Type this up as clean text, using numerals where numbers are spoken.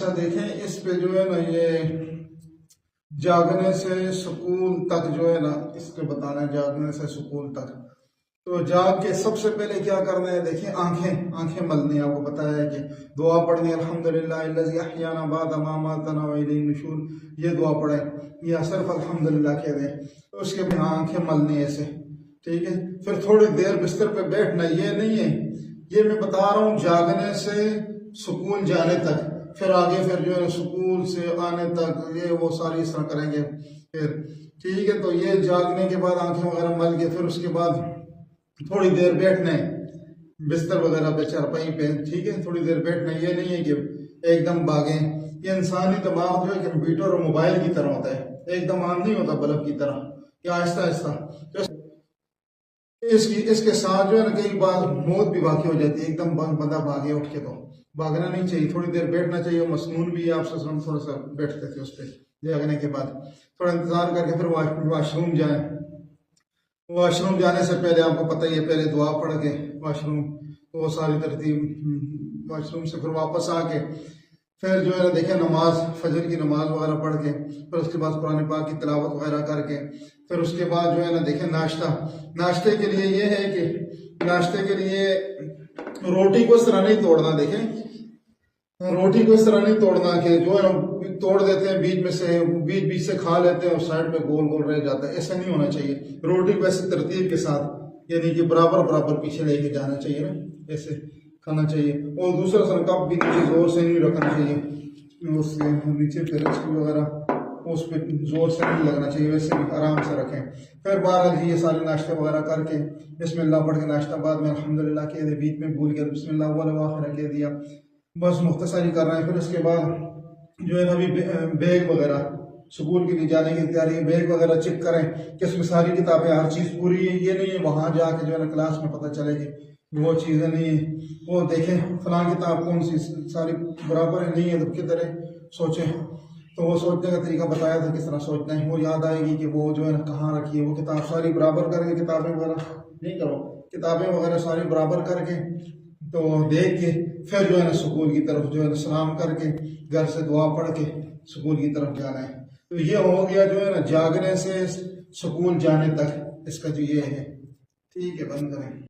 اچھا دیکھیں اس پہ جو ہے نا یہ جاگنے سے سکون تک جو ہے نا اس پہ بتانا ہے، جاگنے سے سکون تک۔ تو جاگ کے سب سے پہلے کیا کرنا ہے، دیکھیں آنکھیں ملنی ہے، آپ کو بتایا ہے کہ دعا پڑھنی ہے، الحمدللہ الذی احیانا بعد ما اماتنا والیہ النشور، یہ دعا پڑھیں یا صرف الحمدللہ کہہ دیں۔ تو اس کے بعد آنکھیں ملنی ہے ایسے، ٹھیک ہے۔ پھر تھوڑی دیر بستر پہ بیٹھنا، یہ نہیں ہے، یہ میں بتا رہا ہوں جاگنے سے سکون جانے تک، پھر آگے پھر جو ہے سکون سے آنے تک یہ وہ ساری اس طرح کریں گے پھر، ٹھیک ہے۔ تو یہ جاگنے کے بعد آنکھیں وغیرہ مل کے پھر اس کے بعد تھوڑی دیر بیٹھنا ہے بستر وغیرہ پہ، چارپائی پہ، ٹھیک ہے، تھوڑی دیر بیٹھنا ہے۔ یہ نہیں ہے کہ ایک دم بھاگیں، یہ انسانی دماغ جو ہے کمپیوٹر اور موبائل کی طرح ہوتا ہے، ایک دم آن نہیں ہوتا بلب کی طرح، کہ آہستہ آہستہ اس کے ساتھ جو ہے نا کئی بار موت بھی واقع ہو جاتی ہے، ایک دم بندہ بھاگے اٹھ کے، تو بھاگنا نہیں چاہیے، تھوڑی دیر بیٹھنا چاہیے۔ مسنون بھی آپ سے تھوڑا سا بیٹھتے تھے اس پہ، جاگنے کے بعد تھوڑا انتظار کر کے پھر واش روم جائیں۔ واش روم جانے سے پہلے آپ کو پتہ ہی ہے، پہلے دعا پڑھ کے واش روم، وہ ساری ترتیب، واش روم سے پھر واپس آ کے پھر جو ہے دیکھیں نماز، فجر کی نماز وغیرہ پڑھ کے پھر اس کے بعد قرآن پاک کی تلاوت وغیرہ کر کے پھر اس کے بعد جو ہے نا دیکھیں ناشتے کے لیے یہ ہے کہ ناشتے کے لیے روٹی کو اس طرح نہیں توڑنا، دیکھیں روٹی کو اس طرح نہیں توڑنا کہ جو ہے توڑ دیتے ہیں بیچ میں سے، بیچ سے کھا لیتے ہیں اور سائڈ پہ گول گول رہ جاتا ہے، ایسا نہیں ہونا چاہیے۔ روٹی کو ایسے ترتیب کے ساتھ، یعنی کہ برابر پیچھے لے کے جانا چاہیے نا، ایسے کھانا چاہیے۔ اور دوسرا کپ بھی نیچے زور سے نہیں رکھنا چاہیے، اس سے نیچے پھر وغیرہ اس پہ زور سے نہیں لگنا چاہیے، ویسے بھی آرام سے رکھیں۔ پھر بہرحال جی یہ سارے ناشتے وغیرہ کر کے بسم اللہ پڑھ کے ناشتہ بعد میں الحمدللہ کہہ دے، بیچ میں بھول گیا بسم اللہ اول و آخر کہہ دیا، بس مختصر ہی کر رہے ہیں۔ پھر اس کے بعد جو ہے نا ابھی بیگ وغیرہ اسکول کے لیے جانے کی تیاری، بیگ وغیرہ چیک کریں کہ اس میں ساری کتابیں ہر چیز پوری ہے، یہ نہیں ہے وہاں جا کے جو ہے نا کلاس میں پتہ چلے کہ وہ چیزیں نہیں ہیں، وہ دیکھیں فلاں کتاب کون سی ساری برابر ہے نہیں ہے تو کدھر ہے، سوچیں۔ تو وہ سوچنے کا طریقہ بتایا تھا کس طرح سوچنا ہے، وہ یاد آئے گی کہ وہ جو ہے نا کہاں رکھی ہے وہ کتاب، ساری برابر کر کے کتابیں وغیرہ نہیں کرو، کتابیں وغیرہ ساری برابر کر کے تو دیکھ کے پھر جو ہے نا سکول کی طرف جو ہے نا سلام کر کے گھر سے دعا پڑھ کے سکول کی طرف جانا ہے۔ تو یہ ہو گیا جو ہے نا جاگنے سے سکول جانے تک، اس کا جو یہ ہے، ٹھیک ہے، بند کریں۔